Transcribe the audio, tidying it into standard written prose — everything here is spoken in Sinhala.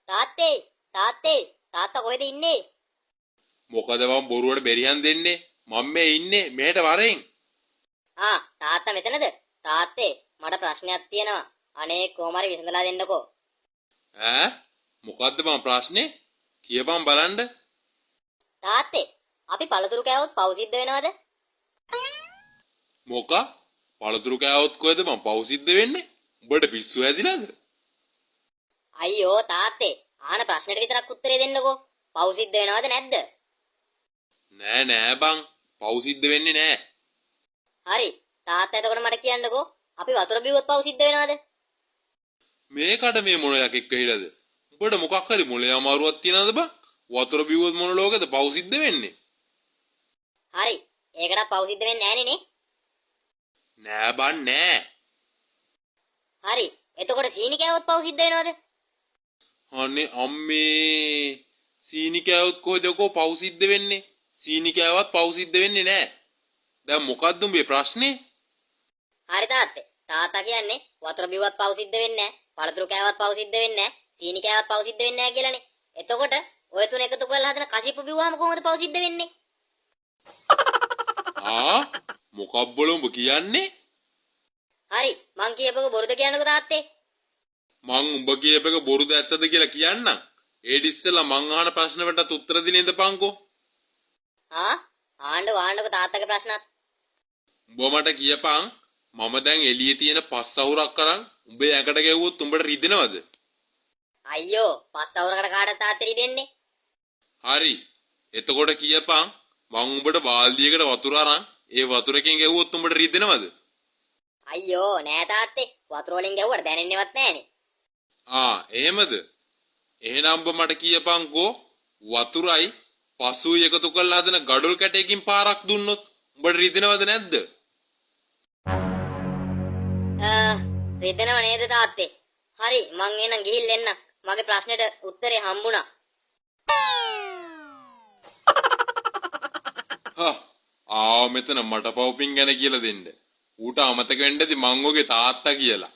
තාත්තේ තාත්තේ තාත්තා කොහෙද ඉන්නේ? මොකද මම බොරුවට බෙරියන් දෙන්නේ? මම මේ ඉන්නේ මෙහෙට වරෙන්. තාත්තා මෙතනද? තාත්තේ මට ප්‍රශ්නයක් තියෙනවා. අනේ කොහොම හරි විසඳලා දෙන්නකෝ. ඈ මොකද්ද මම ප්‍රශ්නේ? කියපන් බලන්න. තාත්තේ අපි පළතුරු කෑවොත් පව් සිද්ධ වෙනවද? මොක? පළතුරු කෑවොත් කොහෙද මම පව් සිද්ධ වෙන්නේ? උඹට පිස්සු හැදිලාද? අයියෝ තාත්තේ ආන ප්‍රශ්නෙට විතරක් උත්තරේ දෙන්නකෝ. පව් සිද්ධ වෙනවද නැද්ද? නෑ බං. පව් සිද්ධ වෙන්නේ නෑ. හරි තාත්තා එතකොට මට කියන්නකෝ. අපි වතුර බිව්වොත් පව් සිද්ධ වෙනවද? මේකට මේ මොන යකෙක් වෙයිලාද? උඹට මොකක් හරි මොලේ අමාරුවක් තියනවද බං? වතුර බිව්වොත් මොන ලෝකෙද පව් සිද්ධ වෙන්නේ? හරි ඒකට පව් සිද්ධ වෙන්නේ නෑනේ නේ. නෑ බං නෑ. හරි එතකොට සීනි කෑවොත් පව් සිද්ධ වෙනවද? අනේ අම්මේ සීනි කෑවොත් කොහෙද කො පව් සිද්ධ වෙන්නේ? සීනි කෑවත් පව් සිද්ධ වෙන්නේ නෑ. දැන් මොකද්ද උඹේ ප්‍රශ්නේ? හරි තාත්තේ. තාත්තා කියන්නේ වතුර බිව්වත් පව් සිද්ධ වෙන්නේ නැහැ. පළතුරු කෑවත් පව් සිද්ධ වෙන්නේ නැහැ. සීනි කෑවත් පව් සිද්ධ වෙන්නේ නැහැ කියලානේ. එතකොට ඔය තුන එකතු කරලා හදන කසිප්පු බිව්වම කොහොමද පව් සිද්ධ වෙන්නේ? මොකක් බල උඹ කියන්නේ? හරි මං කියපක බොරුද කියන්නකෝ තාත්තේ. මං උඹ කියපක බොරුද ඇත්තද කියලා කියන්නම්. ඒඩ ඉස්සෙල්ලා මං අහන ප්‍රශ්න වලට උත්තර දෙන්න ඉඳපන්කෝ. ආණ්ඩුකෝ තාත්තගේ ප්‍රශ්නත්. උඹ මට කියපන් මම දැන් එළියේ තියෙන පස් අවුරක් කරන් උඹේ ඇඟට ගැව්වොත් උඹට රිදෙනවද? අයියෝ පස් අවුරකට කාටද තාත්තේ රිදෙන්නේ? හරි. එතකොට කියපන් මං උඹට බාල්දියකට වතුර අරන් ඒ වතුරකින් ගැව්වොත් උඹට රිදෙනවද? අයියෝ නෑ තාත්තේ. වතුර වලින් ගැව්වට දැනෙන්නේවත් නෑනේ. එහෙමද? එහෙනම් උඹ මට කියපන්කෝ වතුරයි පසුයි එකතු කරලා හදන ගඩොල් කැටයකින් පාරක් දුන්නොත් උඹට රිදෙනවද නැද්ද? රිදෙනව නේද තාත්තේ? හරි මං එහෙනම් ගිහින් එන්නම්. මගේ ප්‍රශ්නෙට උත්තරේ හම්බුණා. මෙතන මට පවුපින් ගැන කියලා දෙන්න. ඌට අමතක වෙන්නදී මං ඔගේ තාත්තා කියලා.